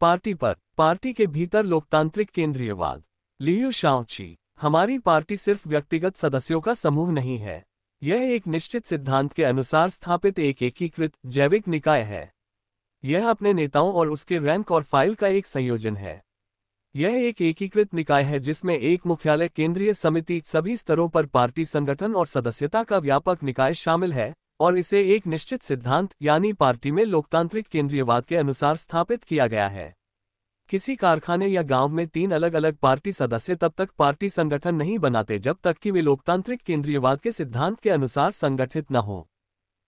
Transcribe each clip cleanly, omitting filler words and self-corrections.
Party पर party के भीतर लोकतांत्रिक केंद्रीयवाद। लियू शाओची। हमारी पार्टी सिर्फ व्यक्तिगत सदस्यों का समूह नहीं है। यह एक निश्चित सिद्धांत के अनुसार स्थापित एक एकीकृत जैविक निकाय है। यह अपने नेताओं और उसके रैंक और फाइल का एक संयोजन है। यह एक एकीकृत निकाय है जिसमें एक मुख्यालय, केंद्रीय समिति, सभी स्तरों पर पार्टी संगठन और सदस्यता का व्यापक निकाय शामिल है, और इसे एक निश्चित सिद्धांत यानी पार्टी में लोकतांत्रिक केंद्रीयवाद के अनुसार स्थापित किया गया है। किसी कारखाने या गांव में 3 अलग अलग पार्टी सदस्य तब तक पार्टी संगठन नहीं बनाते जब तक कि वे लोकतांत्रिक केंद्रीयवाद के सिद्धांत के अनुसार संगठित न हो।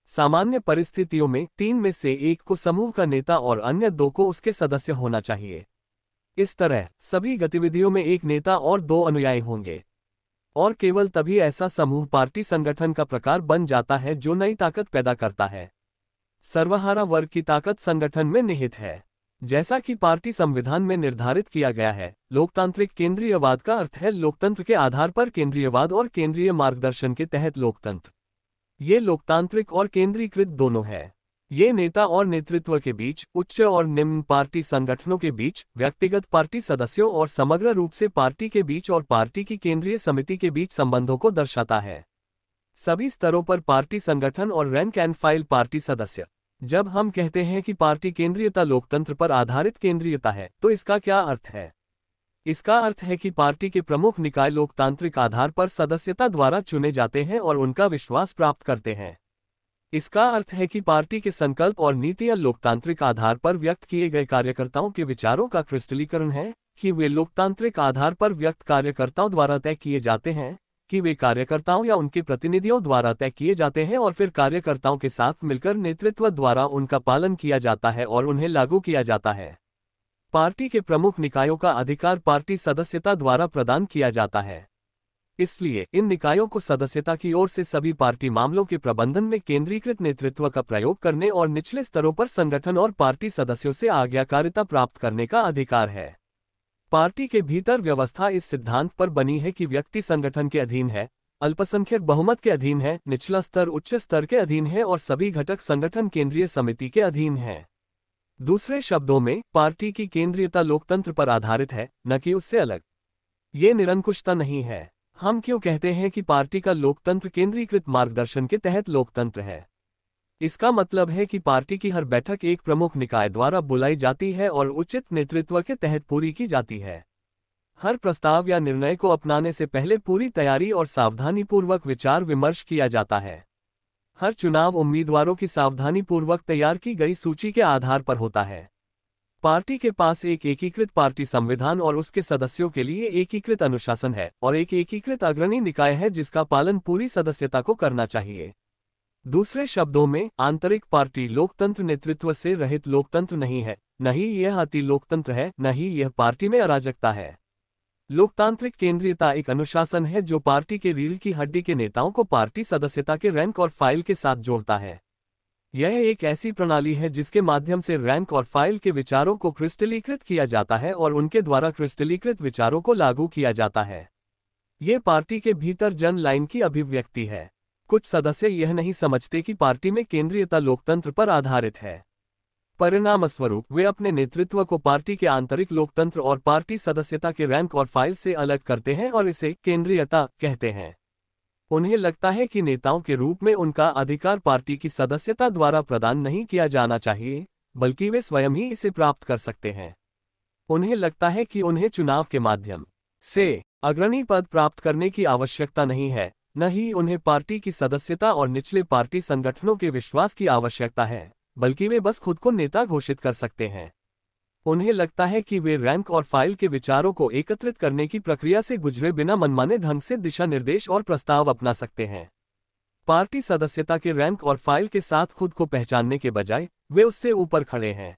सामान्य परिस्थितियों में 3 में से एक को समूह का नेता और अन्य 2 को उसके सदस्य होना चाहिए। इस तरह सभी गतिविधियों में एक नेता और 2 अनुयायी होंगे, और केवल तभी ऐसा समूह पार्टी संगठन का प्रकार बन जाता है जो नई ताकत पैदा करता है। सर्वहारा वर्ग की ताकत संगठन में निहित है। जैसा कि पार्टी संविधान में निर्धारित किया गया है, लोकतांत्रिक केंद्रीयवाद का अर्थ है लोकतंत्र के आधार पर केंद्रीयवाद और केंद्रीय मार्गदर्शन के तहत लोकतंत्र। ये लोकतांत्रिक और केंद्रीकृत दोनों है। ये नेता और नेतृत्व के बीच, उच्च और निम्न पार्टी संगठनों के बीच, व्यक्तिगत पार्टी सदस्यों और समग्र रूप से पार्टी के बीच और पार्टी की केंद्रीय समिति के बीच संबंधों को दर्शाता है। सभी स्तरों पर पार्टी संगठन और रैंक एंड फाइल पार्टी सदस्य। जब हम कहते हैं कि पार्टी केंद्रीयता लोकतंत्र पर आधारित केंद्रीयता है, तो इसका क्या अर्थ है? इसका अर्थ है कि पार्टी के प्रमुख निकाय लोकतांत्रिक आधार पर सदस्यता द्वारा चुने जाते हैं और उनका विश्वास प्राप्त करते हैं। इसका अर्थ है कि पार्टी के संकल्प और नीतियां लोकतांत्रिक आधार पर व्यक्त किए गए कार्यकर्ताओं के विचारों का क्रिस्टलीकरण है, कि वे लोकतांत्रिक आधार पर व्यक्त कार्यकर्ताओं द्वारा तय किए जाते हैं, कि वे कार्यकर्ताओं या उनके प्रतिनिधियों द्वारा तय किए जाते हैं और फिर कार्यकर्ताओं के साथ मिलकर नेतृत्व द्वारा उनका पालन किया जाता है और उन्हें लागू किया जाता है। पार्टी के प्रमुख निकायों का अधिकार पार्टी सदस्यता द्वारा प्रदान किया जाता है। इसलिए इन निकायों को सदस्यता की ओर से सभी पार्टी मामलों के प्रबंधन में केंद्रीकृत नेतृत्व का प्रयोग करने और निचले स्तरों पर संगठन और पार्टी सदस्यों से आज्ञाकारिता प्राप्त करने का अधिकार है। पार्टी के भीतर व्यवस्था इस सिद्धांत पर बनी है कि व्यक्ति संगठन के अधीन है, अल्पसंख्यक बहुमत के अधीन है, निचला स्तर उच्च स्तर के अधीन है और सभी घटक संगठन केंद्रीय समिति के अधीन है। दूसरे शब्दों में, पार्टी की केंद्रीयता लोकतंत्र पर आधारित है, न कि उससे अलग। ये निरंकुशता नहीं है। हम क्यों कहते हैं कि पार्टी का लोकतंत्र केंद्रीकृत मार्गदर्शन के तहत लोकतंत्र है? इसका मतलब है कि पार्टी की हर बैठक एक प्रमुख निकाय द्वारा बुलाई जाती है और उचित नेतृत्व के तहत पूरी की जाती है। हर प्रस्ताव या निर्णय को अपनाने से पहले पूरी तैयारी और सावधानीपूर्वक विचार विमर्श किया जाता है। हर चुनाव उम्मीदवारों की सावधानीपूर्वक तैयार की गई सूची के आधार पर होता है। पार्टी के पास एक एकीकृत पार्टी संविधान और उसके सदस्यों के लिए एकीकृत अनुशासन है और एक एकीकृत अग्रणी निकाय है जिसका पालन पूरी सदस्यता को करना चाहिए। दूसरे शब्दों में, आंतरिक पार्टी लोकतंत्र नेतृत्व से रहित लोकतंत्र नहीं है, न ही यह अति लोकतंत्र है, न ही यह पार्टी में अराजकता है। लोकतांत्रिक केंद्रीयता एक अनुशासन है जो पार्टी के रीढ़ की हड्डी के नेताओं को पार्टी सदस्यता के रैंक और फाइल के साथ जोड़ता है। यह एक ऐसी प्रणाली है जिसके माध्यम से रैंक और फाइल के विचारों को क्रिस्टलीकृत किया जाता है और उनके द्वारा क्रिस्टलीकृत विचारों को लागू किया जाता है। ये पार्टी के भीतर जन लाइन की अभिव्यक्ति है। कुछ सदस्य यह नहीं समझते कि पार्टी में केंद्रीयता लोकतंत्र पर आधारित है। परिणामस्वरूप वे अपने नेतृत्व को पार्टी के आंतरिक लोकतंत्र और पार्टी सदस्यता के रैंक और फाइल से अलग करते हैं और इसे केंद्रीयता कहते हैं। उन्हें लगता है कि नेताओं के रूप में उनका अधिकार पार्टी की सदस्यता द्वारा प्रदान नहीं किया जाना चाहिए, बल्कि वे स्वयं ही इसे प्राप्त कर सकते हैं। उन्हें लगता है कि उन्हें चुनाव के माध्यम से अग्रणी पद प्राप्त करने की आवश्यकता नहीं है, न ही उन्हें पार्टी की सदस्यता और निचले पार्टी संगठनों के विश्वास की आवश्यकता है, बल्कि वे बस खुद को नेता घोषित कर सकते हैं। उन्हें लगता है कि वे रैंक और फाइल के विचारों को एकत्रित करने की प्रक्रिया से गुजरे बिना मनमाने ढंग से दिशा निर्देश और प्रस्ताव अपना सकते हैं। पार्टी सदस्यता के रैंक और फाइल के साथ खुद को पहचानने के बजाय वे उससे ऊपर खड़े हैं।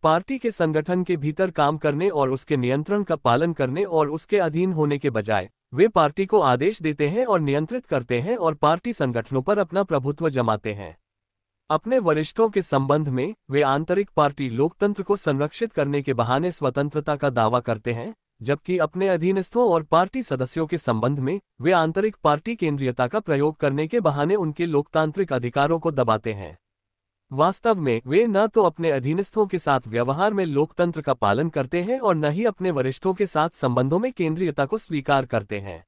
पार्टी के संगठन के भीतर काम करने और उसके नियंत्रण का पालन करने और उसके अधीन होने के बजाय वे पार्टी को आदेश देते हैं और नियंत्रित करते हैं और पार्टी संगठनों पर अपना प्रभुत्व जमाते हैं। अपने वरिष्ठों के संबंध में वे आंतरिक पार्टी लोकतंत्र को संरक्षित करने के बहाने स्वतंत्रता का दावा करते हैं, जबकि अपने अधीनस्थों और पार्टी सदस्यों के संबंध में वे आंतरिक पार्टी केंद्रीयता का प्रयोग करने के बहाने उनके लोकतांत्रिक अधिकारों को दबाते हैं। वास्तव में वे न तो अपने अधीनस्थों के साथ व्यवहार में लोकतंत्र का पालन करते हैं और न ही अपने वरिष्ठों के साथ संबंधों में केंद्रीयता को स्वीकार करते हैं।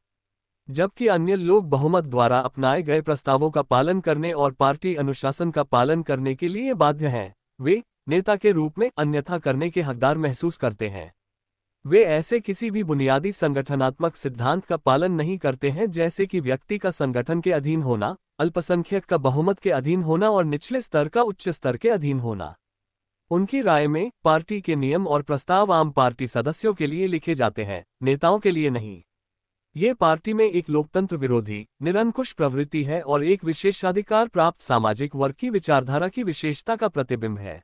जबकि अन्य लोग बहुमत द्वारा अपनाए गए प्रस्तावों का पालन करने और पार्टी अनुशासन का पालन करने के लिए बाध्य हैं, वे नेता के रूप में अन्यथा करने के हकदार महसूस करते हैं। वे ऐसे किसी भी बुनियादी संगठनात्मक सिद्धांत का पालन नहीं करते हैं, जैसे कि व्यक्ति का संगठन के अधीन होना, अल्पसंख्यक का बहुमत के अधीन होना और निचले स्तर का उच्च स्तर के अधीन होना। उनकी राय में पार्टी के नियम और प्रस्ताव आम पार्टी सदस्यों के लिए लिखे जाते हैं, नेताओं के लिए नहीं। ये पार्टी में एक लोकतंत्र विरोधी, निरंकुश प्रवृत्ति है और एक विशेषाधिकार प्राप्त सामाजिक वर्ग की विचारधारा की विशेषता का प्रतिबिंब है।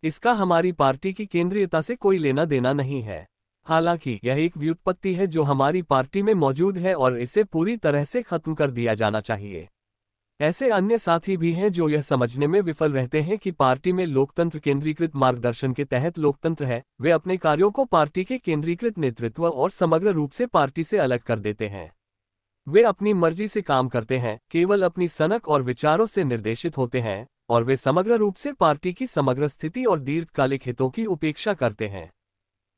इसका हमारी पार्टी की केंद्रीयता से कोई लेना देना नहीं है। हालांकि यह एक व्युत्पत्ति है जो हमारी पार्टी में मौजूद है और इसे पूरी तरह से खत्म कर दिया जाना चाहिए। ऐसे अन्य साथी भी हैं जो यह समझने में विफल रहते हैं कि पार्टी में लोकतंत्र केंद्रीकृत मार्गदर्शन के तहत लोकतंत्र है। वे अपने कार्यों को पार्टी के केंद्रीकृत नेतृत्व और समग्र रूप से पार्टी से अलग कर देते हैं। वे अपनी मर्जी से काम करते हैं, केवल अपनी सनक और विचारों से निर्देशित होते हैं, और वे समग्र रूप से पार्टी की समग्र स्थिति और दीर्घकालिक हितों की उपेक्षा करते हैं।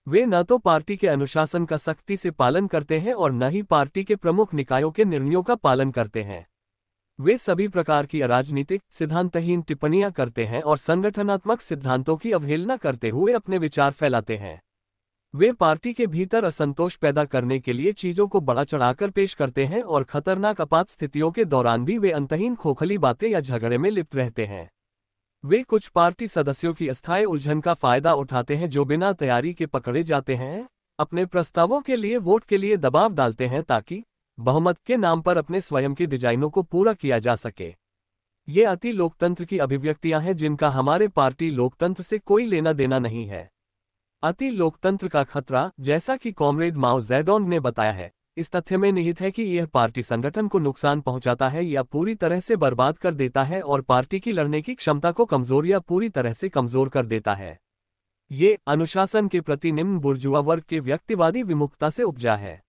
वे न तो पार्टी के अनुशासन का सख्ती से पालन करते हैं और न ही पार्टी के प्रमुख निकायों के निर्णयों का पालन करते हैं। वे सभी प्रकार की अराजनीतिक, सिद्धांतहीन टिप्पणियां करते हैं और संगठनात्मक सिद्धांतों की अवहेलना करते हुए अपने विचार फैलाते हैं। वे पार्टी के भीतर असंतोष पैदा करने के लिए चीजों को बढ़ा चढ़ाकर पेश करते हैं और खतरनाक आपात स्थितियों के दौरान भी वे अंतहीन खोखली बातें या झगड़े में लिप्त रहते हैं। वे कुछ पार्टी सदस्यों की अस्थायी उलझन का फायदा उठाते हैं जो बिना तैयारी के पकड़े जाते हैं, अपने प्रस्तावों के लिए वोट के लिए दबाव डालते हैं ताकि बहुमत के नाम पर अपने स्वयं के डिजाइनों को पूरा किया जा सके। ये अति लोकतंत्र की अभिव्यक्तियां हैं जिनका हमारे पार्टी लोकतंत्र से कोई लेना देना नहीं है। अति लोकतंत्र का खतरा, जैसा कि कॉमरेड माओ जेडोंग ने बताया है, इस तथ्य में निहित है कि यह पार्टी संगठन को नुकसान पहुंचाता है या पूरी तरह से बर्बाद कर देता है और पार्टी की लड़ने की क्षमता को कमजोर या पूरी तरह से कमजोर कर देता है। ये अनुशासन के प्रति निम्न बुर्जुआ वर्ग के व्यक्तिवादी विमुखता से उपजा है।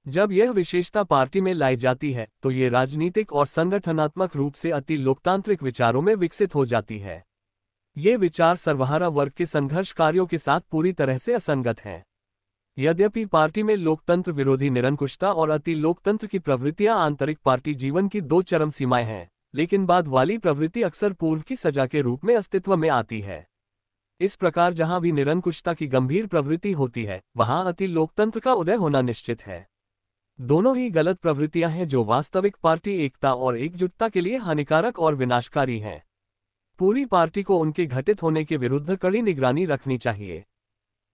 जब यह विशेषता पार्टी में लाई जाती है तो ये राजनीतिक और संगठनात्मक रूप से अति लोकतांत्रिक विचारों में विकसित हो जाती है। ये विचार सर्वहारा वर्ग के संघर्ष कार्यों के साथ पूरी तरह से असंगत हैं। यद्यपि पार्टी में लोकतंत्र विरोधी निरंकुशता और अति लोकतंत्र की प्रवृत्तियां आंतरिक पार्टी जीवन की दो चरम सीमाएं हैं, लेकिन बाद वाली प्रवृत्ति अक्सर पूर्व की सजा के रूप में अस्तित्व में आती है। इस प्रकार जहां भी निरंकुशता की गंभीर प्रवृत्ति होती है, वहां अति लोकतंत्र का उदय होना निश्चित है। दोनों ही गलत प्रवृत्तियां हैं जो वास्तविक पार्टी एकता और एकजुटता के लिए हानिकारक और विनाशकारी हैं। पूरी पार्टी को उनके घटित होने के विरुद्ध कड़ी निगरानी रखनी चाहिए।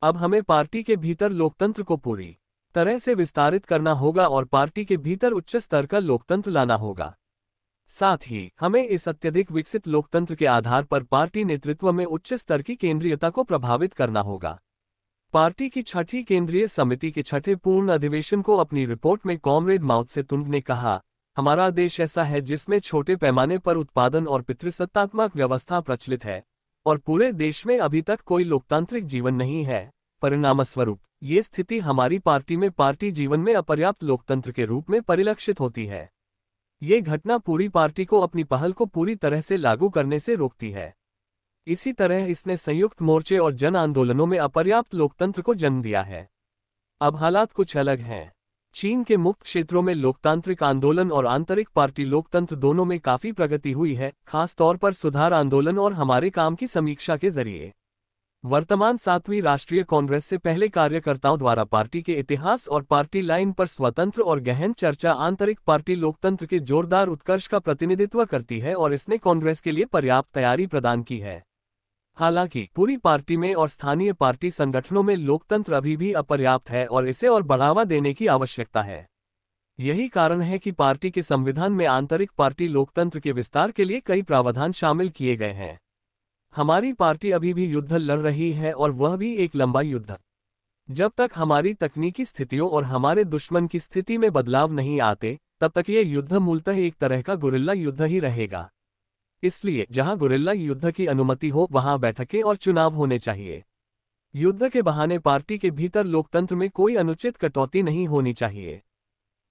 अब हमें पार्टी के भीतर लोकतंत्र को पूरी तरह से विस्तारित करना होगा और पार्टी के भीतर उच्च स्तर का लोकतंत्र लाना होगा। साथ ही हमें इस अत्यधिक विकसित लोकतंत्र के आधार पर पार्टी नेतृत्व में उच्च स्तर की केंद्रीयता को प्रभावित करना होगा। पार्टी की छठी केंद्रीय समिति के छठे पूर्ण अधिवेशन को अपनी रिपोर्ट में कॉमरेड माओ त्से-तुंग ने कहा, हमारा देश ऐसा है जिसमें छोटे पैमाने पर उत्पादन और पितृसत्तात्मक व्यवस्था प्रचलित है और पूरे देश में अभी तक कोई लोकतांत्रिक जीवन नहीं है। परिणामस्वरूप ये स्थिति हमारी पार्टी में पार्टी जीवन में अपर्याप्त लोकतंत्र के रूप में परिलक्षित होती है। ये घटना पूरी पार्टी को अपनी पहल को पूरी तरह से लागू करने से रोकती है। इसी तरह इसने संयुक्त मोर्चे और जन आंदोलनों में अपर्याप्त लोकतंत्र को जन्म दिया है। अब हालात कुछ अलग हैं। चीन के मुक्त क्षेत्रों में लोकतांत्रिक आंदोलन और आंतरिक पार्टी लोकतंत्र दोनों में काफी प्रगति हुई है, खास तौर पर सुधार आंदोलन और हमारे काम की समीक्षा के जरिए। वर्तमान 7वीं राष्ट्रीय कांग्रेस से पहले कार्यकर्ताओं द्वारा पार्टी के इतिहास और पार्टी लाइन पर स्वतंत्र और गहन चर्चा आंतरिक पार्टी लोकतंत्र के जोरदार उत्कर्ष का प्रतिनिधित्व करती है और इसने कांग्रेस के लिए पर्याप्त तैयारी प्रदान की है। हालांकि पूरी पार्टी में और स्थानीय पार्टी संगठनों में लोकतंत्र अभी भी अपर्याप्त है और इसे और बढ़ावा देने की आवश्यकता है। यही कारण है कि पार्टी के संविधान में आंतरिक पार्टी लोकतंत्र के विस्तार के लिए कई प्रावधान शामिल किए गए हैं। हमारी पार्टी अभी भी युद्ध लड़ रही है और वह भी एक लंबा युद्ध। जब तक हमारी तकनीकी स्थितियों और हमारे दुश्मन की स्थिति में बदलाव नहीं आते, तब तक ये युद्ध मूलतः एक तरह का गुरिल्ला युद्ध ही रहेगा। इसलिए जहां गुरिल्ला युद्ध की अनुमति हो वहां बैठकें और चुनाव होने चाहिए। युद्ध के बहाने पार्टी के भीतर लोकतंत्र में कोई अनुचित कटौती नहीं होनी चाहिए।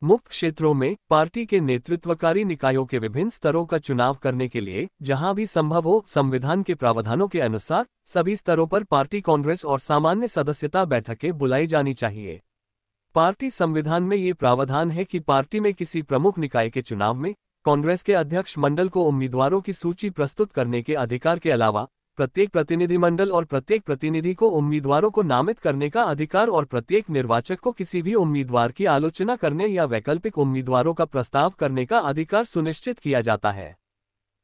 मुख्य क्षेत्रों में पार्टी के नेतृत्वकारी निकायों के विभिन्न स्तरों का चुनाव करने के लिए जहां भी संभव हो संविधान के प्रावधानों के अनुसार सभी स्तरों पर पार्टी कांग्रेस और सामान्य सदस्यता बैठकें बुलाई जानी चाहिए। पार्टी संविधान में ये प्रावधान है कि पार्टी में किसी प्रमुख निकाय के चुनाव में कांग्रेस के अध्यक्ष मंडल को उम्मीदवारों की सूची प्रस्तुत करने के अधिकार के अलावा प्रत्येक प्रतिनिधिमंडल और प्रत्येक प्रतिनिधि को उम्मीदवारों को नामित करने का अधिकार और प्रत्येक निर्वाचक को किसी भी उम्मीदवार की आलोचना करने या वैकल्पिक उम्मीदवारों का प्रस्ताव करने का अधिकार सुनिश्चित किया जाता है।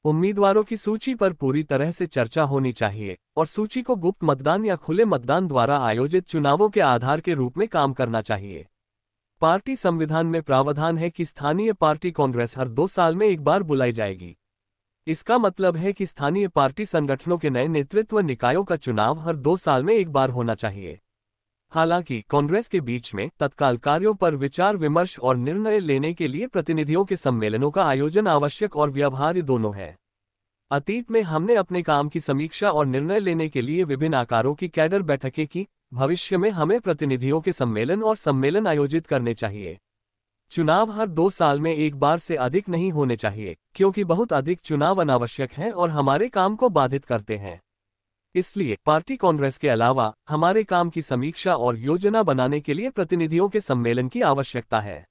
उम्मीदवारों की सूची पर पूरी तरह से चर्चा होनी चाहिए और सूची को गुप्त मतदान या खुले मतदान द्वारा आयोजित चुनावों के आधार के रूप में काम करना चाहिए। पार्टी संविधान में प्रावधान है कि स्थानीय पार्टी कांग्रेस हर 2 साल में एक बार बुलाई जाएगी। इसका मतलब है कि स्थानीय पार्टी संगठनों के नए नेतृत्व निकायों का चुनाव हर 2 साल में एक बार होना चाहिए। हालांकि कांग्रेस के बीच में तत्काल कार्यों पर विचार विमर्श और निर्णय लेने के लिए प्रतिनिधियों के सम्मेलनों का आयोजन आवश्यक और व्यवहार्य दोनों है। अतीत में हमने अपने काम की समीक्षा और निर्णय लेने के लिए विभिन्न आकारों की कैडर बैठकें की। भविष्य में हमें प्रतिनिधियों के सम्मेलन और सम्मेलन आयोजित करने चाहिए। चुनाव हर 2 साल में एक बार से अधिक नहीं होने चाहिए, क्योंकि बहुत अधिक चुनाव अनावश्यक हैं और हमारे काम को बाधित करते हैं। इसलिए पार्टी कांग्रेस के अलावा हमारे काम की समीक्षा और योजना बनाने के लिए प्रतिनिधियों के सम्मेलन की आवश्यकता है।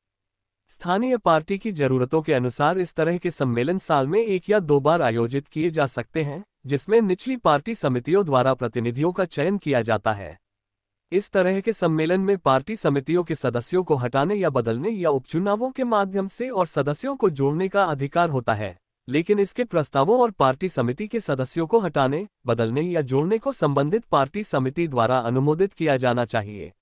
स्थानीय पार्टी की जरूरतों के अनुसार इस तरह के सम्मेलन साल में 1 या 2 बार आयोजित किए जा सकते हैं, जिसमें निचली पार्टी समितियों द्वारा प्रतिनिधियों का चयन किया जाता है। इस तरह के सम्मेलन में पार्टी समितियों के सदस्यों को हटाने या बदलने या उपचुनावों के माध्यम से और सदस्यों को जोड़ने का अधिकार होता है, लेकिन इसके प्रस्तावों और पार्टी समिति के सदस्यों को हटाने, बदलने या जोड़ने को संबंधित पार्टी समिति द्वारा अनुमोदित किया जाना चाहिए।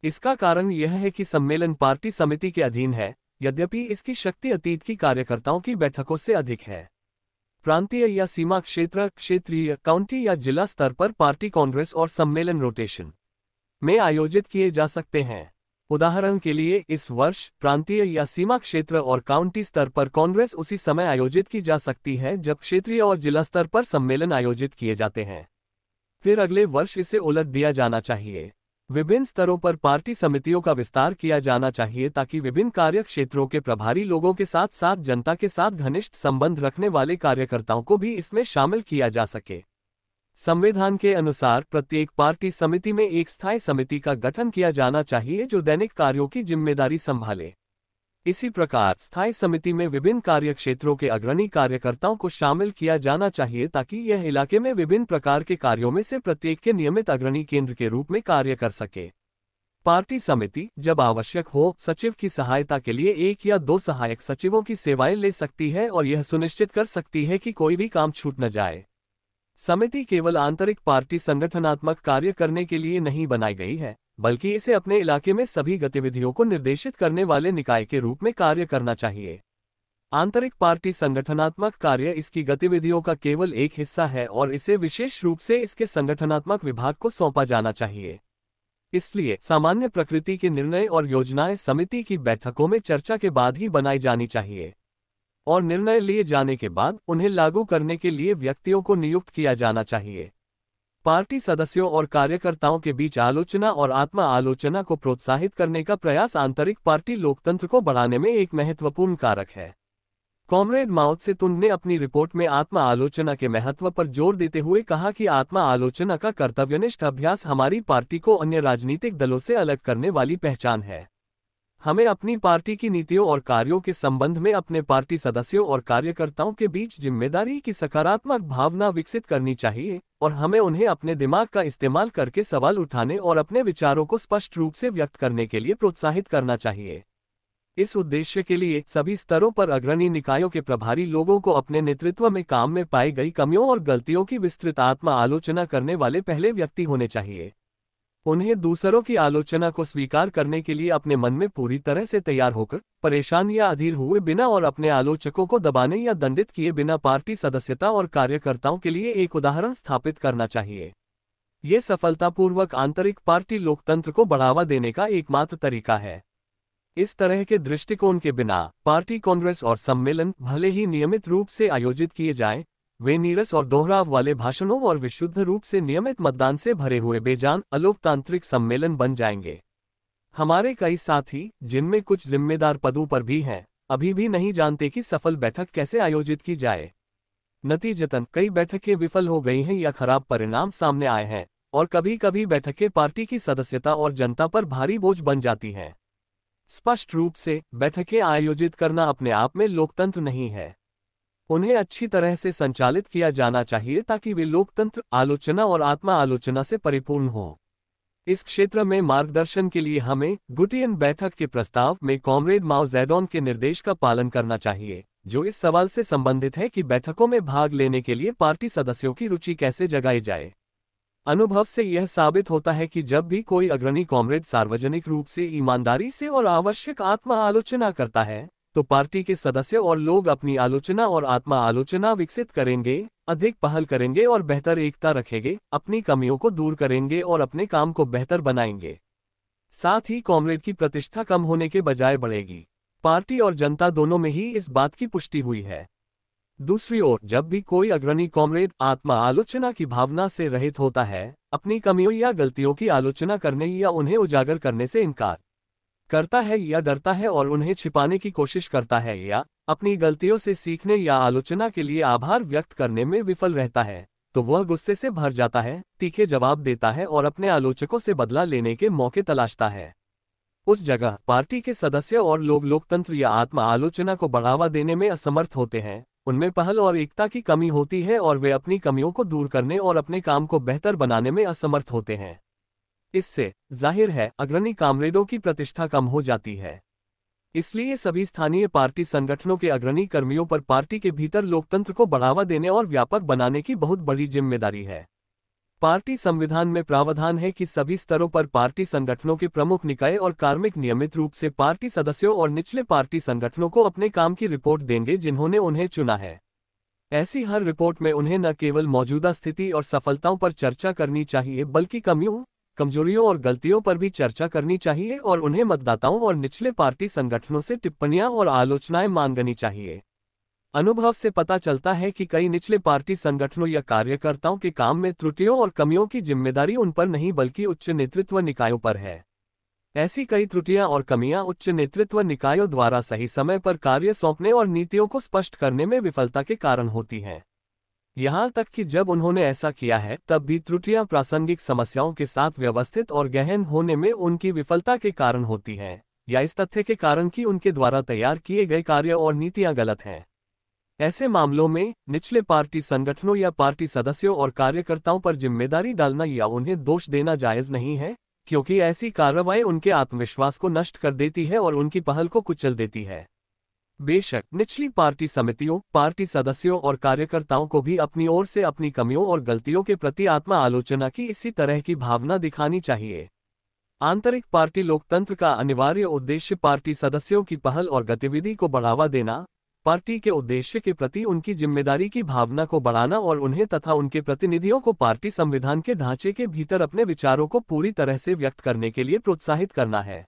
इसका कारण यह है कि सम्मेलन पार्टी समिति के अधीन है, यद्यपि इसकी शक्ति अतीत की कार्यकर्ताओं की बैठकों से अधिक है। प्रांतीय या सीमा क्षेत्र, क्षेत्रीय, काउंटी या जिला स्तर पर पार्टी कांग्रेस और सम्मेलन रोटेशन में आयोजित किए जा सकते हैं। उदाहरण के लिए इस वर्ष प्रांतीय या सीमा क्षेत्र और काउंटी स्तर पर कांग्रेस उसी समय आयोजित की जा सकती है जब क्षेत्रीय और जिला स्तर पर सम्मेलन आयोजित किए जाते हैं। फिर अगले वर्ष इसे उलट दिया जाना चाहिए। विभिन्न स्तरों पर पार्टी समितियों का विस्तार किया जाना चाहिए ताकि विभिन्न कार्य क्षेत्रों के प्रभारी लोगों के साथ साथ जनता के साथ घनिष्ठ संबंध रखने वाले कार्यकर्ताओं को भी इसमें शामिल किया जा सके। संविधान के अनुसार प्रत्येक पार्टी समिति में एक स्थायी समिति का गठन किया जाना चाहिए जो दैनिक कार्यों की जिम्मेदारी संभाले। इसी प्रकार स्थायी समिति में विभिन्न कार्य क्षेत्रों के अग्रणी कार्यकर्ताओं को शामिल किया जाना चाहिए ताकि यह इलाके में विभिन्न प्रकार के कार्यों में से प्रत्येक के नियमित अग्रणी केंद्र के रूप में कार्य कर सके। पार्टी समिति जब आवश्यक हो सचिव की सहायता के लिए 1 या 2 सहायक सचिवों की सेवाएं ले सकती है और यह सुनिश्चित कर सकती है कि कोई भी काम छूट न जाए। समिति केवल आंतरिक पार्टी संगठनात्मक कार्य करने के लिए नहीं बनाई गई है, बल्कि इसे अपने इलाके में सभी गतिविधियों को निर्देशित करने वाले निकाय के रूप में कार्य करना चाहिए। आंतरिक पार्टी संगठनात्मक कार्य इसकी गतिविधियों का केवल एक हिस्सा है और इसे विशेष रूप से इसके संगठनात्मक विभाग को सौंपा जाना चाहिए। इसलिए सामान्य प्रकृति के निर्णय और योजनाएं समिति की बैठकों में चर्चा के बाद ही बनाई जानी चाहिए और निर्णय लिए जाने के बाद उन्हें लागू करने के लिए व्यक्तियों को नियुक्त किया जाना चाहिए। पार्टी सदस्यों और कार्यकर्ताओं के बीच आलोचना और आत्मा आलोचना को प्रोत्साहित करने का प्रयास आंतरिक पार्टी लोकतंत्र को बढ़ाने में एक महत्वपूर्ण कारक है। कॉमरेड माओ त्से तुंग ने अपनी रिपोर्ट में आत्मा आलोचना के महत्व पर जोर देते हुए कहा कि आत्मा आलोचना का कर्तव्यनिष्ठ अभ्यास हमारी पार्टी को अन्य राजनीतिक दलों से अलग करने वाली पहचान है। हमें अपनी पार्टी की नीतियों और कार्यों के संबंध में अपने पार्टी सदस्यों और कार्यकर्ताओं के बीच जिम्मेदारी की सकारात्मक भावना विकसित करनी चाहिए और हमें उन्हें अपने दिमाग का इस्तेमाल करके सवाल उठाने और अपने विचारों को स्पष्ट रूप से व्यक्त करने के लिए प्रोत्साहित करना चाहिए। इस उद्देश्य के लिए सभी स्तरों पर अग्रणी निकायों के प्रभारी लोगों को अपने नेतृत्व में काम में पाई गई कमियों और गलतियों की विस्तृत आत्मा आलोचना करने वाले पहले व्यक्ति होने चाहिए। उन्हें दूसरों की आलोचना को स्वीकार करने के लिए अपने मन में पूरी तरह से तैयार होकर, परेशान या अधीर हुए बिना और अपने आलोचकों को दबाने या दंडित किए बिना पार्टी सदस्यता और कार्यकर्ताओं के लिए एक उदाहरण स्थापित करना चाहिए। ये सफलतापूर्वक आंतरिक पार्टी लोकतंत्र को बढ़ावा देने का एकमात्र तरीका है। इस तरह के दृष्टिकोण के बिना पार्टी कांग्रेस और सम्मेलन भले ही नियमित रूप से आयोजित किए जाएं, वे नीरस और दोहराव वाले भाषणों और विशुद्ध रूप से नियमित मतदान से भरे हुए बेजान अलोकतांत्रिक सम्मेलन बन जाएंगे। हमारे कई साथी, जिनमें कुछ जिम्मेदार पदों पर भी हैं, अभी भी नहीं जानते कि सफल बैठक कैसे आयोजित की जाए। नतीजतन कई बैठकें विफल हो गई हैं या खराब परिणाम सामने आए हैं, और कभी कभी बैठकें पार्टी की सदस्यता और जनता पर भारी बोझ बन जाती हैं। स्पष्ट रूप से, बैठकें आयोजित करना अपने आप में लोकतंत्र नहीं है। उन्हें अच्छी तरह से संचालित किया जाना चाहिए ताकि वे लोकतंत्र, आलोचना और आत्मा आलोचना से परिपूर्ण हों। इस क्षेत्र में मार्गदर्शन के लिए हमें गुटियन बैठक के प्रस्ताव में कॉमरेड माओ ज़ेडोंग के निर्देश का पालन करना चाहिए, जो इस सवाल से संबंधित है कि बैठकों में भाग लेने के लिए पार्टी सदस्यों की रुचि कैसे जगाई जाए। अनुभव से यह साबित होता है कि जब भी कोई अग्रणी कॉमरेड सार्वजनिक रूप से ईमानदारी से और आवश्यक आत्मा आलोचना करता है, तो पार्टी के सदस्य और लोग अपनी आलोचना और आत्मा आलोचना विकसित करेंगे, अधिक पहल करेंगे और बेहतर एकता रखेंगे, अपनी कमियों को दूर करेंगे और अपने काम को बेहतर बनाएंगे। साथ ही कॉमरेड की प्रतिष्ठा कम होने के बजाय बढ़ेगी। पार्टी और जनता दोनों में ही इस बात की पुष्टि हुई है। दूसरी ओर, जब भी कोई अग्रणी कॉमरेड आत्मा आलोचना की भावना से रहित होता है, अपनी कमियों या गलतियों की आलोचना करने या उन्हें उजागर करने से इनकार करता है या डरता है और उन्हें छिपाने की कोशिश करता है या अपनी गलतियों से सीखने या आलोचना के लिए आभार व्यक्त करने में विफल रहता है, तो वह गुस्से से भर जाता है, तीखे जवाब देता है और अपने आलोचकों से बदला लेने के मौके तलाशता है। उस जगह पार्टी के सदस्य और लोग लोकतंत्र या आत्मा आलोचना को बढ़ावा देने में असमर्थ होते हैं, उनमें पहल और एकता की कमी होती है और वे अपनी कमियों को दूर करने और अपने काम को बेहतर बनाने में असमर्थ होते हैं। इससे जाहिर है अग्रणी कॉमरेडों की प्रतिष्ठा कम हो जाती है। इसलिए सभी स्थानीय पार्टी संगठनों के अग्रणी कर्मियों पर पार्टी के भीतर लोकतंत्र को बढ़ावा देने और व्यापक बनाने की बहुत बड़ी जिम्मेदारी है। पार्टी संविधान में प्रावधान है कि सभी स्तरों पर पार्टी संगठनों के प्रमुख निकाय और कार्मिक नियमित रूप से पार्टी सदस्यों और निचले पार्टी संगठनों को अपने काम की रिपोर्ट देंगे जिन्होंने उन्हें चुना है। ऐसी हर रिपोर्ट में उन्हें न केवल मौजूदा स्थिति और सफलताओं पर चर्चा करनी चाहिए, बल्कि कमियों, कमजोरियों और गलतियों पर भी चर्चा करनी चाहिए और उन्हें मतदाताओं और निचले पार्टी संगठनों से टिप्पणियां और आलोचनाएं मांगनी चाहिए। अनुभव से पता चलता है कि कई निचले पार्टी संगठनों या कार्यकर्ताओं के काम में त्रुटियों और कमियों की जिम्मेदारी उन पर नहीं बल्कि उच्च नेतृत्व निकायों पर है। ऐसी कई त्रुटियां और कमियां उच्च नेतृत्व निकायों द्वारा सही समय पर कार्य सौंपने और नीतियों को स्पष्ट करने में विफलता के कारण होती हैं। यहां तक कि जब उन्होंने ऐसा किया है तब भी त्रुटियां प्रासंगिक समस्याओं के साथ व्यवस्थित और गहन होने में उनकी विफलता के कारण होती हैं, या इस तथ्य के कारण कि उनके द्वारा तैयार किए गए कार्य और नीतियां गलत हैं। ऐसे मामलों में निचले पार्टी संगठनों या पार्टी सदस्यों और कार्यकर्ताओं पर जिम्मेदारी डालना या उन्हें दोष देना जायज नहीं है, क्योंकि ऐसी कार्रवाई उनके आत्मविश्वास को नष्ट कर देती है और उनकी पहल को कुचल देती है। बेशक निचली पार्टी समितियों, पार्टी सदस्यों और कार्यकर्ताओं को भी अपनी ओर से अपनी कमियों और गलतियों के प्रति आत्मा आलोचना की इसी तरह की भावना दिखानी चाहिए। आंतरिक पार्टी लोकतंत्र का अनिवार्य उद्देश्य पार्टी सदस्यों की पहल और गतिविधि को बढ़ावा देना, पार्टी के उद्देश्य के प्रति उनकी जिम्मेदारी की भावना को बढ़ाना और उन्हें तथा उनके प्रतिनिधियों को पार्टी संविधान के ढांचे के भीतर अपने विचारों को पूरी तरह से व्यक्त करने के लिए प्रोत्साहित करना है।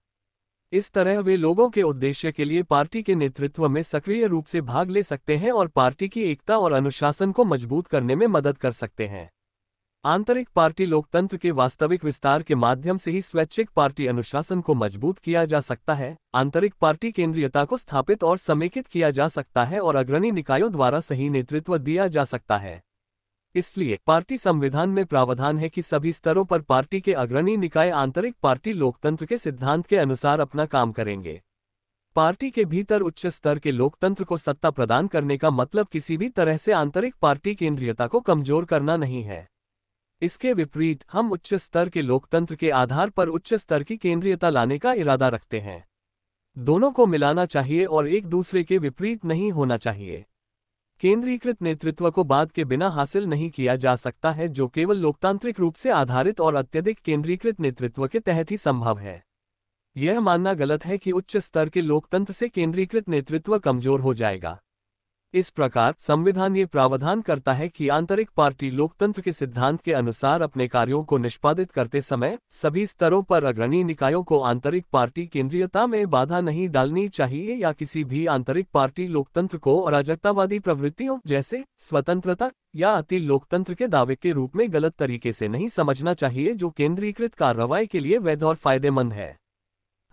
इस तरह वे लोगों के उद्देश्य के लिए पार्टी के नेतृत्व में सक्रिय रूप से भाग ले सकते हैं और पार्टी की एकता और अनुशासन को मजबूत करने में मदद कर सकते हैं। आंतरिक पार्टी लोकतंत्र के वास्तविक विस्तार के माध्यम से ही स्वैच्छिक पार्टी अनुशासन को मजबूत किया जा सकता है, आंतरिक पार्टी केंद्रीयता को स्थापित और समेकित किया जा सकता है और अग्रणी निकायों द्वारा सही नेतृत्व दिया जा सकता है। इसलिए पार्टी संविधान में प्रावधान है कि सभी स्तरों पर पार्टी के अग्रणी निकाय आंतरिक पार्टी लोकतंत्र के सिद्धांत के अनुसार अपना काम करेंगे। पार्टी के भीतर उच्च स्तर के लोकतंत्र को सत्ता प्रदान करने का मतलब किसी भी तरह से आंतरिक पार्टी केंद्रीयता को कमजोर करना नहीं है। इसके विपरीत हम उच्च स्तर के लोकतंत्र के आधार पर उच्च स्तर की केंद्रीयता लाने का इरादा रखते हैं। दोनों को मिलाना चाहिए और एक दूसरे के विपरीत नहीं होना चाहिए। केंद्रीकृत नेतृत्व को बाद के बिना हासिल नहीं किया जा सकता है, जो केवल लोकतांत्रिक रूप से आधारित और अत्यधिक केंद्रीकृत नेतृत्व के तहत ही संभव है। यह मानना गलत है कि उच्च स्तर के लोकतंत्र से केंद्रीकृत नेतृत्व कमजोर हो जाएगा। इस प्रकार संविधान ये प्रावधान करता है कि आंतरिक पार्टी लोकतंत्र के सिद्धांत के अनुसार अपने कार्यों को निष्पादित करते समय सभी स्तरों पर अग्रणी निकायों को आंतरिक पार्टी केंद्रीयता में बाधा नहीं डालनी चाहिए या किसी भी आंतरिक पार्टी लोकतंत्र को अराजकतावादी प्रवृत्तियों जैसे स्वतंत्रता या अति लोकतंत्र के दावे के रूप में गलत तरीके से नहीं समझना चाहिए, जो केंद्रीकृत कार्रवाई के लिए वैध और फायदेमंद है।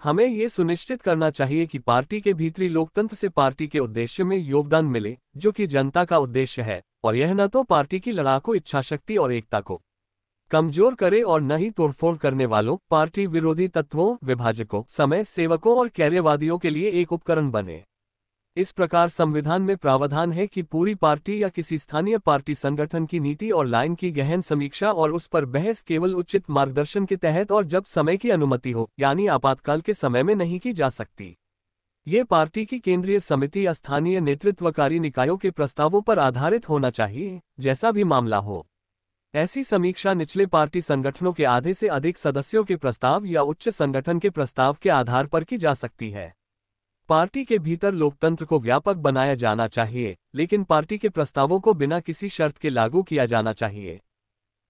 हमें ये सुनिश्चित करना चाहिए कि पार्टी के भीतरी लोकतंत्र से पार्टी के उद्देश्य में योगदान मिले, जो कि जनता का उद्देश्य है, और यह न तो पार्टी की लड़ाकू इच्छाशक्ति और एकता को कमजोर करे और न ही तोड़फोड़ करने वालों, पार्टी विरोधी तत्वों, विभाजकों, समय सेवकों और कैर्यवादियों के लिए एक उपकरण बने। इस प्रकार संविधान में प्रावधान है कि पूरी पार्टी या किसी स्थानीय पार्टी संगठन की नीति और लाइन की गहन समीक्षा और उस पर बहस केवल उचित मार्गदर्शन के तहत और जब समय की अनुमति हो, यानी आपातकाल के समय में नहीं की जा सकती। ये पार्टी की केंद्रीय समिति या स्थानीय नेतृत्वकारी निकायों के प्रस्तावों पर आधारित होना चाहिए, जैसा भी मामला हो। ऐसी समीक्षा निचले पार्टी संगठनों के आधे से अधिक सदस्यों के प्रस्ताव या उच्च संगठन के प्रस्ताव के आधार पर की जा सकती है। पार्टी के भीतर लोकतंत्र को व्यापक बनाया जाना चाहिए, लेकिन पार्टी के प्रस्तावों को बिना किसी शर्त के लागू किया जाना चाहिए।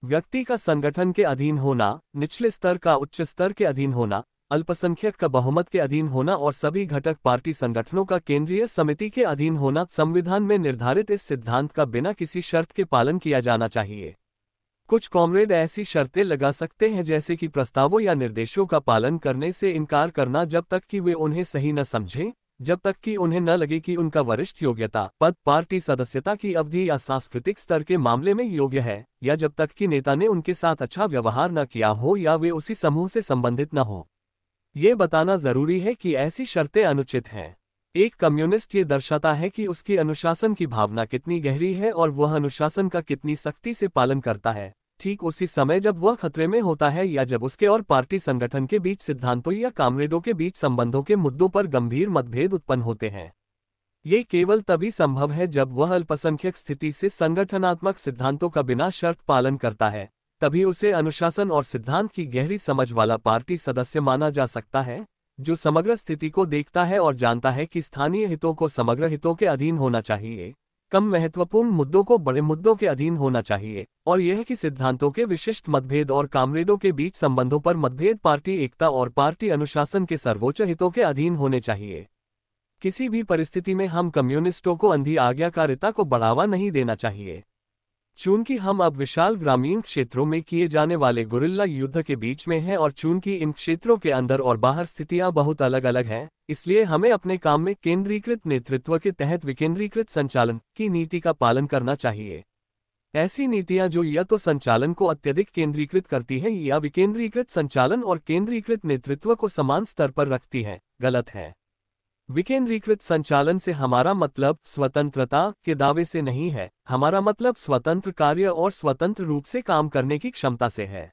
व्यक्ति का संगठन के अधीन होना, निचले स्तर का उच्च स्तर के अधीन होना, अल्पसंख्यक का बहुमत के अधीन होना और सभी घटक पार्टी संगठनों का केंद्रीय समिति के अधीन होना संविधान में निर्धारित इस सिद्धांत का बिना किसी शर्त के पालन किया जाना चाहिए। कुछ कॉमरेड ऐसी शर्तें लगा सकते हैं जैसे कि प्रस्तावों या निर्देशों का पालन करने से इनकार करना जब तक कि वे उन्हें सही न समझें, जब तक कि उन्हें न लगे कि उनका वरिष्ठ योग्यता, पद, पार्टी सदस्यता की अवधि या सांस्कृतिक स्तर के मामले में योग्य है, या जब तक कि नेता ने उनके साथ अच्छा व्यवहार न किया हो या वे उसी समूह से संबंधित न हो। ये बताना जरूरी है कि ऐसी शर्तें अनुचित हैं। एक कम्युनिस्ट ये दर्शाता है कि उसकी अनुशासन की भावना कितनी गहरी है और वह अनुशासन का कितनी सख्ती से पालन करता है, ठीक उसी समय जब वह खतरे में होता है या जब उसके और पार्टी संगठन के बीच सिद्धांतों या कामरेडों के बीच संबंधों के मुद्दों पर गंभीर मतभेद उत्पन्न होते हैं। ये केवल तभी संभव है जब वह अल्पसंख्यक स्थिति से संगठनात्मक सिद्धांतों का बिना शर्त पालन करता है, तभी उसे अनुशासन और सिद्धांत की गहरी समझ वाला पार्टी सदस्य माना जा सकता है, जो समग्र स्थिति को देखता है और जानता है कि स्थानीय हितों को समग्र हितों के अधीन होना चाहिए, कम महत्वपूर्ण मुद्दों को बड़े मुद्दों के अधीन होना चाहिए, और यह कि सिद्धांतों के विशिष्ट मतभेद और कामरेडों के बीच संबंधों पर मतभेद पार्टी एकता और पार्टी अनुशासन के सर्वोच्च हितों के अधीन होने चाहिए। किसी भी परिस्थिति में हम कम्युनिस्टों को अंधी आज्ञाकारिता को बढ़ावा नहीं देना चाहिए। चूंकि हम अब विशाल ग्रामीण क्षेत्रों में किए जाने वाले गुरिल्ला युद्ध के बीच में हैं और चूंकि इन क्षेत्रों के अंदर और बाहर स्थितियां बहुत अलग अलग हैं, इसलिए हमें अपने काम में केंद्रीकृत नेतृत्व के तहत विकेंद्रीकृत संचालन की नीति का पालन करना चाहिए। ऐसी नीतियां जो या तो संचालन को अत्यधिक केंद्रीकृत करती हैं या विकेंद्रीकृत संचालन और केंद्रीकृत नेतृत्व को समान स्तर पर रखती हैं, गलत है। विकेंद्रीकृत संचालन से हमारा मतलब स्वतंत्रता के दावे से नहीं है, हमारा मतलब स्वतंत्र कार्य और स्वतंत्र रूप से काम करने की क्षमता से है।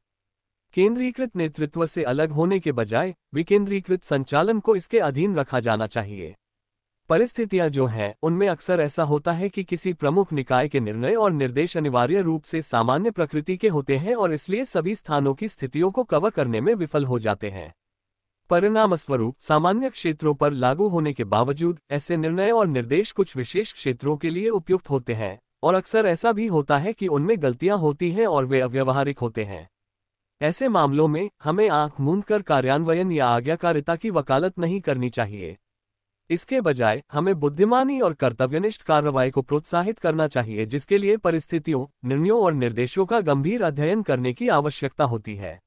केंद्रीकृत नेतृत्व से अलग होने के बजाय विकेंद्रीकृत संचालन को इसके अधीन रखा जाना चाहिए। परिस्थितियां जो हैं, उनमें अक्सर ऐसा होता है कि किसी प्रमुख निकाय के निर्णय और निर्देश अनिवार्य रूप से सामान्य प्रकृति के होते हैं और इसलिए सभी स्थानों की स्थितियों को कवर करने में विफल हो जाते हैं। परिणामस्वरूप सामान्य क्षेत्रों पर लागू होने के बावजूद ऐसे निर्णय और निर्देश कुछ विशेष क्षेत्रों के लिए उपयुक्त होते हैं, और अक्सर ऐसा भी होता है कि उनमें गलतियां होती हैं और वे अव्यावहारिक होते हैं। ऐसे मामलों में हमें आंख मूंदकर कार्यान्वयन या आज्ञाकारिता की वकालत नहीं करनी चाहिए। इसके बजाय हमें बुद्धिमानी और कर्तव्यनिष्ठ कार्रवाई को प्रोत्साहित करना चाहिए, जिसके लिए परिस्थितियों, निर्णयों और निर्देशों का गंभीर अध्ययन करने की आवश्यकता होती है।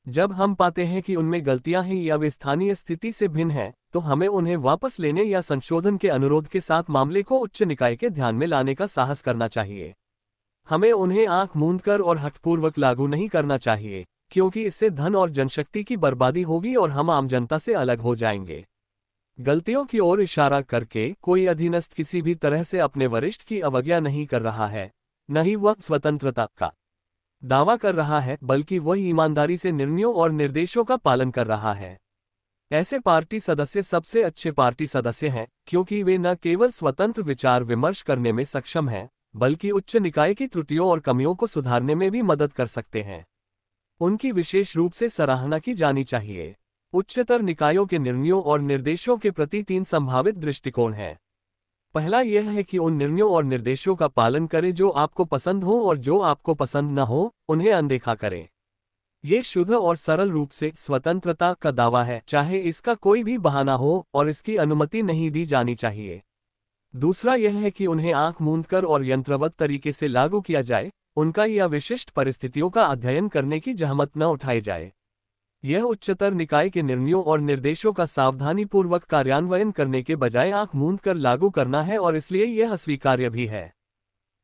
जब हम पाते हैं कि उनमें गलतियां हैं या वे स्थानीय स्थिति से भिन्न हैं, तो हमें उन्हें वापस लेने या संशोधन के अनुरोध के साथ मामले को उच्च निकाय के ध्यान में लाने का साहस करना चाहिए। हमें उन्हें आंख मूंदकर और हठपूर्वक लागू नहीं करना चाहिए, क्योंकि इससे धन और जनशक्ति की बर्बादी होगी और हम आम जनता से अलग हो जाएंगे। गलतियों की ओर इशारा करके कोई अधीनस्थ किसी भी तरह से अपने वरिष्ठ की अवज्ञा नहीं कर रहा है, न ही वह स्वतंत्रता का दावा कर रहा है, बल्कि वह ईमानदारी से निर्णयों और निर्देशों का पालन कर रहा है। ऐसे पार्टी सदस्य सबसे अच्छे पार्टी सदस्य हैं, क्योंकि वे न केवल स्वतंत्र विचार विमर्श करने में सक्षम हैं, बल्कि उच्च निकाय की त्रुटियों और कमियों को सुधारने में भी मदद कर सकते हैं। उनकी विशेष रूप से सराहना की जानी चाहिए। उच्चतर निकायों के निर्णयों और निर्देशों के प्रति 3 संभावित दृष्टिकोण हैं। पहला यह है कि उन निर्णयों और निर्देशों का पालन करें जो आपको पसंद हो, और जो आपको पसंद न हो उन्हें अनदेखा करें। ये शुद्ध और सरल रूप से स्वतंत्रता का दावा है, चाहे इसका कोई भी बहाना हो, और इसकी अनुमति नहीं दी जानी चाहिए। दूसरा यह है कि उन्हें आंख मूंदकर और यंत्रवत तरीके से लागू किया जाए, उनका या विशिष्ट परिस्थितियों का अध्ययन करने की जहमत न उठाई जाए। यह उच्चतर निकाय के निर्णयों और निर्देशों का सावधानीपूर्वक कार्यान्वयन करने के बजाय आंख मूंद कर लागू करना है और इसलिए यह अस्वीकार्य भी है।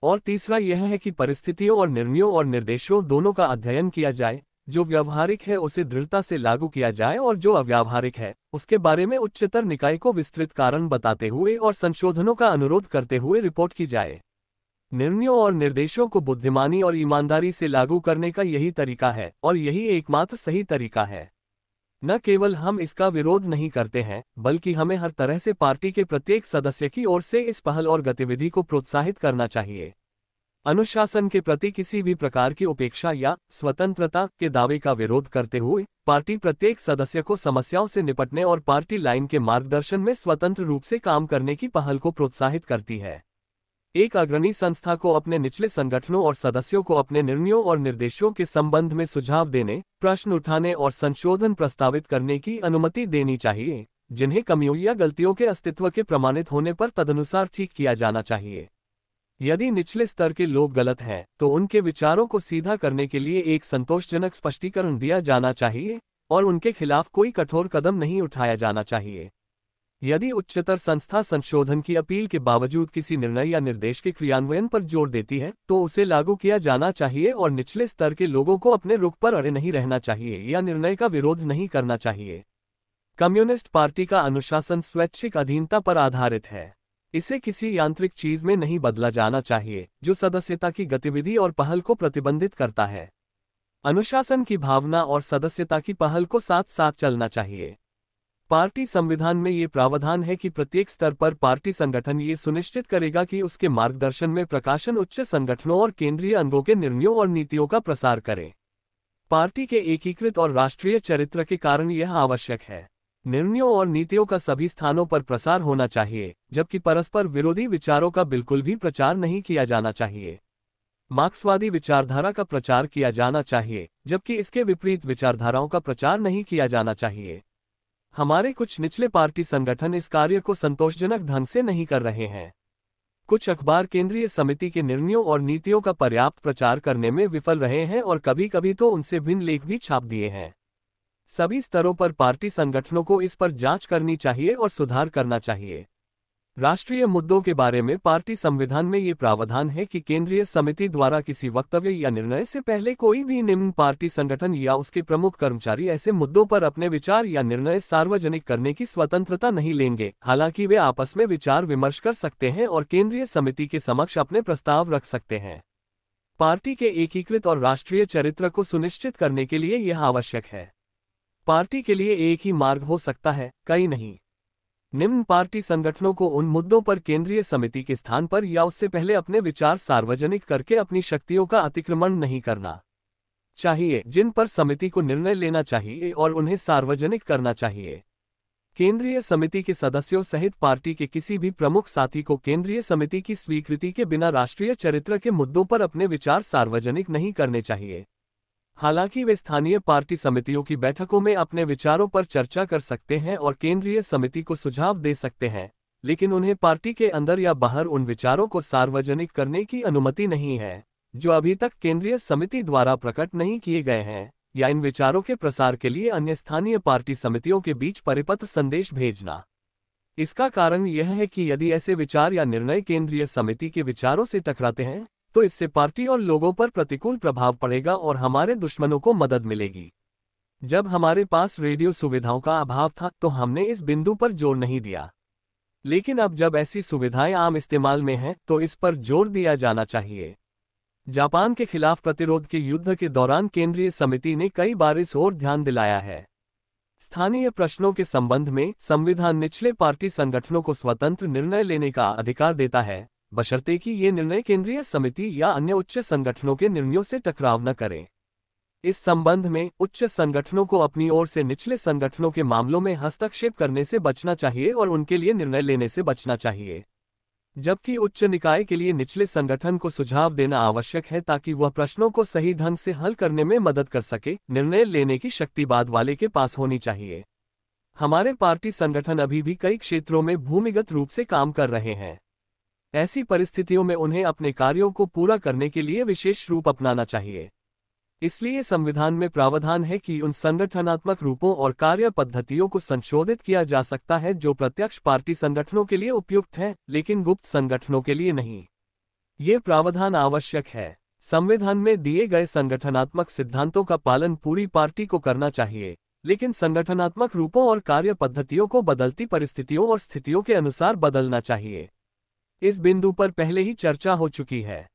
और तीसरा यह है कि परिस्थितियों और निर्णयों और निर्देशों दोनों का अध्ययन किया जाए, जो व्यावहारिक है उसे दृढ़ता से लागू किया जाए और जो अव्यावहारिक है उसके बारे में उच्चतर निकाय को विस्तृत कारण बताते हुए और संशोधनों का अनुरोध करते हुए रिपोर्ट की जाए। निर्णयों और निर्देशों को बुद्धिमानी और ईमानदारी से लागू करने का यही तरीका है और यही एकमात्र सही तरीका है। न केवल हम इसका विरोध नहीं करते हैं, बल्कि हमें हर तरह से पार्टी के प्रत्येक सदस्य की ओर से इस पहल और गतिविधि को प्रोत्साहित करना चाहिए। अनुशासन के प्रति किसी भी प्रकार की उपेक्षा या स्वतंत्रता के दावे का विरोध करते हुए पार्टी प्रत्येक सदस्य को समस्याओं से निपटने और पार्टी लाइन के मार्गदर्शन में स्वतंत्र रूप से काम करने की पहल को प्रोत्साहित करती है। एक अग्रणी संस्था को अपने निचले संगठनों और सदस्यों को अपने निर्णयों और निर्देशों के संबंध में सुझाव देने, प्रश्न उठाने और संशोधन प्रस्तावित करने की अनुमति देनी चाहिए, जिन्हें कमियों या गलतियों के अस्तित्व के प्रमाणित होने पर तदनुसार ठीक किया जाना चाहिए। यदि निचले स्तर के लोग गलत हैं, तो उनके विचारों को सीधा करने के लिए एक संतोषजनक स्पष्टीकरण दिया जाना चाहिए और उनके खिलाफ कोई कठोर कदम नहीं उठाया जाना चाहिए। यदि उच्चतर संस्था संशोधन की अपील के बावजूद किसी निर्णय या निर्देश के क्रियान्वयन पर जोर देती है, तो उसे लागू किया जाना चाहिए और निचले स्तर के लोगों को अपने रुख पर अड़े नहीं रहना चाहिए या निर्णय का विरोध नहीं करना चाहिए। कम्युनिस्ट पार्टी का अनुशासन स्वैच्छिक अधीनता पर आधारित है। इसे किसी यांत्रिक चीज में नहीं बदला जाना चाहिए जो सदस्यता की गतिविधि और पहल को प्रतिबंधित करता है। अनुशासन की भावना और सदस्यता की पहल को साथ साथ चलना चाहिए। पार्टी संविधान में ये प्रावधान है कि प्रत्येक स्तर पर पार्टी संगठन ये सुनिश्चित करेगा कि उसके मार्गदर्शन में प्रकाशन उच्च संगठनों और केंद्रीय अंगों के निर्णयों और नीतियों का प्रसार करे। पार्टी के एकीकृत और राष्ट्रीय चरित्र के कारण यह आवश्यक है। निर्णयों और नीतियों का सभी स्थानों पर प्रसार होना चाहिए, जबकि परस्पर विरोधी विचारों का बिल्कुल भी प्रचार नहीं किया जाना चाहिए। मार्क्सवादी विचारधारा का प्रचार किया जाना चाहिए, जबकि इसके विपरीत विचारधाराओं का प्रचार नहीं किया जाना चाहिए। हमारे कुछ निचले पार्टी संगठन इस कार्य को संतोषजनक ढंग से नहीं कर रहे हैं। कुछ अखबार केंद्रीय समिति के निर्णयों और नीतियों का पर्याप्त प्रचार करने में विफल रहे हैं और कभी कभी तो उनसे भिन्न लेख भी छाप दिए हैं। सभी स्तरों पर पार्टी संगठनों को इस पर जांच करनी चाहिए और सुधार करना चाहिए। राष्ट्रीय मुद्दों के बारे में पार्टी संविधान में ये प्रावधान है कि केंद्रीय समिति द्वारा किसी वक्तव्य या निर्णय से पहले कोई भी निम्न पार्टी संगठन या उसके प्रमुख कर्मचारी ऐसे मुद्दों पर अपने विचार या निर्णय सार्वजनिक करने की स्वतंत्रता नहीं लेंगे। हालांकि वे आपस में विचार विमर्श कर सकते हैं और केंद्रीय समिति के समक्ष अपने प्रस्ताव रख सकते हैं। पार्टी के एकीकृत और राष्ट्रीय चरित्र को सुनिश्चित करने के लिए यह आवश्यक है। पार्टी के लिए एक ही मार्ग हो सकता है, कई नहीं। निम्न पार्टी संगठनों को उन मुद्दों पर केंद्रीय समिति के स्थान पर या उससे पहले अपने विचार सार्वजनिक करके अपनी शक्तियों का अतिक्रमण नहीं करना चाहिए, जिन पर समिति को निर्णय लेना चाहिए और उन्हें सार्वजनिक करना चाहिए। केंद्रीय समिति के सदस्यों सहित पार्टी के किसी भी प्रमुख साथी को केंद्रीय समिति की स्वीकृति के बिना राष्ट्रीय चरित्र के मुद्दों पर अपने विचार सार्वजनिक नहीं करने चाहिए। हालांकि वे स्थानीय पार्टी समितियों की बैठकों में अपने विचारों पर चर्चा कर सकते हैं और केंद्रीय समिति को सुझाव दे सकते हैं, लेकिन उन्हें पार्टी के अंदर या बाहर उन विचारों को सार्वजनिक करने की अनुमति नहीं है जो अभी तक केंद्रीय समिति द्वारा प्रकट नहीं किए गए हैं, या इन विचारों के प्रसार के लिए अन्य स्थानीय पार्टी समितियों के बीच परिपत्र संदेश भेजना। इसका कारण यह है कि यदि ऐसे विचार या निर्णय केंद्रीय समिति के विचारों से टकराते हैं तो इससे पार्टी और लोगों पर प्रतिकूल प्रभाव पड़ेगा और हमारे दुश्मनों को मदद मिलेगी। जब हमारे पास रेडियो सुविधाओं का अभाव था तो हमने इस बिंदु पर जोर नहीं दिया, लेकिन अब जब ऐसी सुविधाएं आम इस्तेमाल में हैं तो इस पर जोर दिया जाना चाहिए। जापान के खिलाफ प्रतिरोध के युद्ध के दौरान केंद्रीय समिति ने कई बार इस ओर ध्यान दिलाया है। स्थानीय प्रश्नों के संबंध में संविधान निचले पार्टी संगठनों को स्वतंत्र निर्णय लेने का अधिकार देता है, बशर्ते कि ये निर्णय केंद्रीय समिति या अन्य उच्च संगठनों के निर्णयों से टकराव न करें। इस संबंध में उच्च संगठनों को अपनी ओर से निचले संगठनों के मामलों में हस्तक्षेप करने से बचना चाहिए और उनके लिए निर्णय लेने से बचना चाहिए, जबकि उच्च निकाय के लिए निचले संगठन को सुझाव देना आवश्यक है ताकि वह प्रश्नों को सही ढंग से हल करने में मदद कर सके। निर्णय लेने की शक्ति बाद वाले के पास होनी चाहिए। हमारे पार्टी संगठन अभी भी कई क्षेत्रों में भूमिगत रूप से काम कर रहे हैं। ऐसी परिस्थितियों में उन्हें अपने कार्यों को पूरा करने के लिए विशेष रूप अपनाना चाहिए। इसलिए संविधान में प्रावधान है कि उन संगठनात्मक रूपों और कार्य पद्धतियों को संशोधित किया जा सकता है जो प्रत्यक्ष पार्टी संगठनों के लिए उपयुक्त हैं, लेकिन गुप्त संगठनों के लिए नहीं। ये प्रावधान आवश्यक है। संविधान में दिए गए संगठनात्मक सिद्धांतों का पालन पूरी पार्टी को करना चाहिए, लेकिन संगठनात्मक रूपों और कार्य पद्धतियों को बदलती परिस्थितियों और स्थितियों के अनुसार बदलना चाहिए। इस बिंदु पर पहले ही चर्चा हो चुकी है।